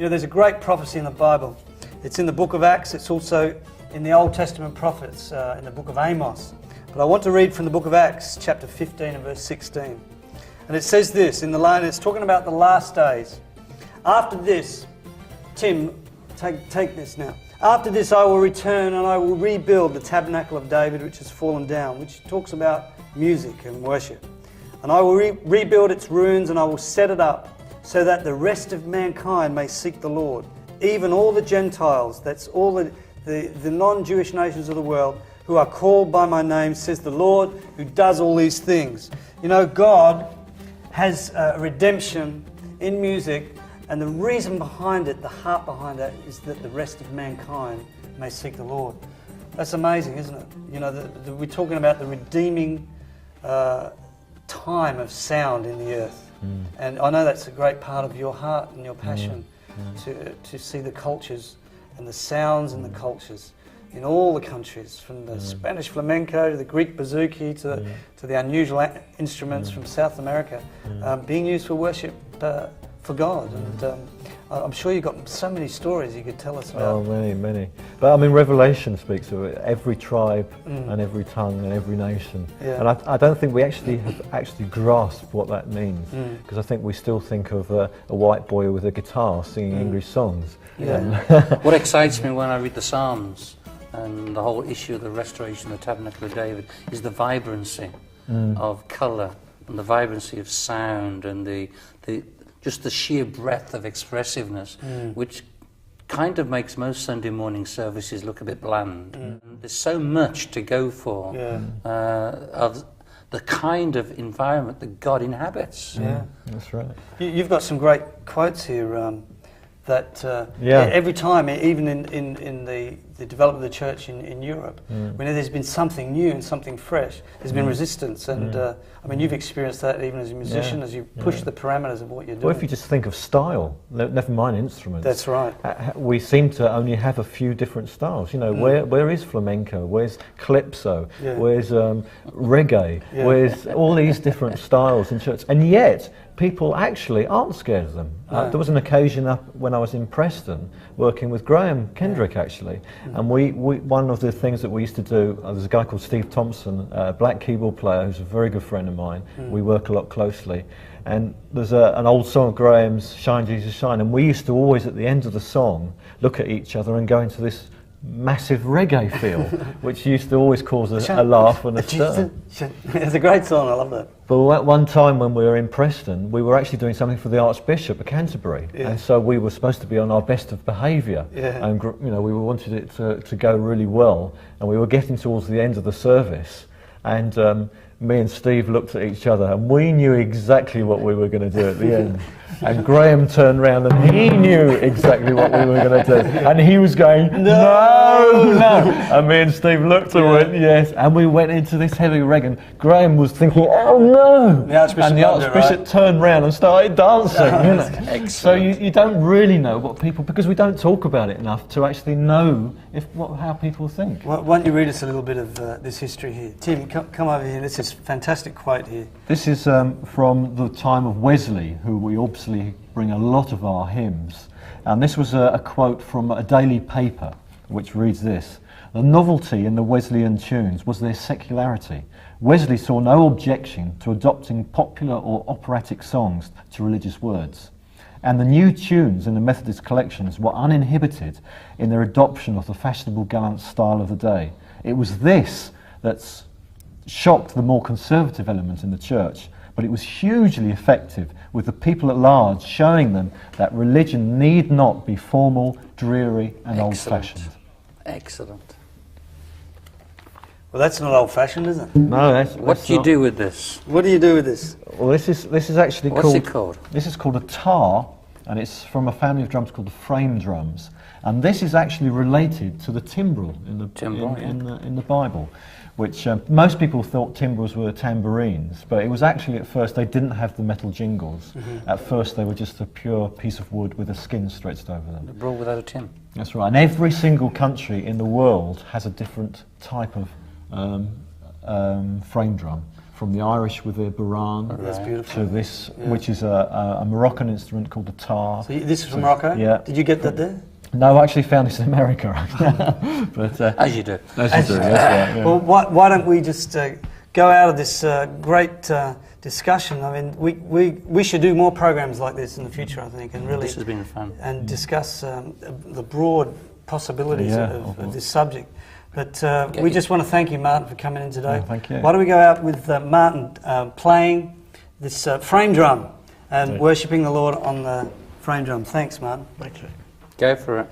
You know, there's a great prophecy in the Bible. It's in the book of Acts. It's also in the Old Testament prophets, in the book of Amos. But I want to read from the book of Acts, chapter 15 and verse 16. And it says this in the line, it's talking about the last days. After this, Tim, take this now. After this I will return and I will rebuild the Tabernacle of David which has fallen down, which talks about music and worship. And I will rebuild its ruins and I will set it up so that the rest of mankind may seek the Lord. Even all the Gentiles, that's all the non-Jewish nations of the world, who are called by my name, says the Lord, who does all these things. You know, God has redemption in music, and the reason behind it, the heart behind it, is that the rest of mankind may seek the Lord. That's amazing, isn't it? You know, we're talking about the redeeming time of sound in the earth. And I know that's a great part of your heart and your passion to see the cultures and the sounds and the cultures in all the countries, from the Spanish flamenco to the Greek bouzouki to the unusual instruments from South America, being used for worship for God. And I'm sure you've got so many stories you could tell us about. Oh, many. But I mean, Revelation speaks of it, every tribe and every tongue and every nation. Yeah. And I don't think we have grasped what that means, because I think we still think of a white boy with a guitar singing English songs. Yeah. What excites me when I read the Psalms and the whole issue of the restoration of the Tabernacle of David is the vibrancy of colour and the vibrancy of sound and just the sheer breadth of expressiveness, which kind of makes most Sunday morning services look a bit bland. There's so much to go for of the kind of environment that God inhabits. Yeah, that's right. You've got some great quotes here that every time, even in the development of the church in Europe, when there's been something new and something fresh, there's been resistance. And I mean, you've experienced that even as a musician, as you push the parameters of what you're doing. Well, if you just think of style, never mind instruments. That's right. We seem to only have a few different styles. You know, where is flamenco? Where's calypso? Where's reggae? Where's all these different styles in church? And yet, people actually aren't scared of them. There was an occasion up when I was in Preston working with Graham Kendrick, actually, and we one of the things that we used to do, there's a guy called Steve Thompson, a black keyboard player who's a very good friend of mine. We work a lot closely, and there's an old song of Graham's, Shine Jesus Shine, and we used to always at the end of the song look at each other and go into this massive reggae feel, which used to always cause a laugh and a stir. It's a great song, I love that. But at one time when we were in Preston, we were actually doing something for the Archbishop of Canterbury, and so we were supposed to be on our best of behaviour, and you know, we wanted it to go really well, and we were getting towards the end of the service, and me and Steve looked at each other, and we knew exactly what we were going to do at the end. And Graham turned round and he knew exactly what we were going to do. And he was going, no. And me and Steve looked and went, yes. And we went into this heavy reggae. And Graham was thinking, oh no. And the Archbishop turned round and started dancing. You know? So you don't really know what people, because we don't talk about it enough to actually know how people think. Why don't you read us a little bit of this history here? Tim, come over here. This is a fantastic quote here. This is from the time of Wesley, who we obviously bring a lot of our hymns. And this was a quote from a daily paper, which reads this: "The novelty in the Wesleyan tunes was their secularity. Wesley saw no objection to adopting popular or operatic songs to religious words. And the new tunes in the Methodist collections were uninhibited in their adoption of the fashionable gallant style of the day. It was this that's shocked the more conservative element in the church, but it was hugely effective with the people at large, showing them that religion need not be formal, dreary and old-fashioned." Excellent. Well, that's not old-fashioned, is it? No, what do you do with this? What do you do with this? Well, this is actually What's it called? This is called a tar, and it's from a family of drums called the frame drums. And this is actually related to the timbrel in the Bible, which most people thought timbrels were tambourines, but it was actually, at first they didn't have the metal jingles. At first they were just a pure piece of wood with a skin stretched over them. A brawl without a tim. That's right, and every single country in the world has a different type of frame drum. from the Irish with their baran, That's beautiful. to this, which is a Moroccan instrument called the tar. So this is from Morocco? Yeah. Did you get that there? No, I actually found this in America. But, As you do. as you do, that's right, yeah. Well, why don't we just go out of this great discussion? I mean, we should do more programs like this in the future, I think, and really This has been fun. and discuss the broad possibilities of this subject. But we just want to thank you, Martin, for coming in today. Yeah, thank you. Why don't we go out with Martin playing this frame drum and worshipping the Lord on the frame drum. Thanks, Martin. Thank you. Go for it.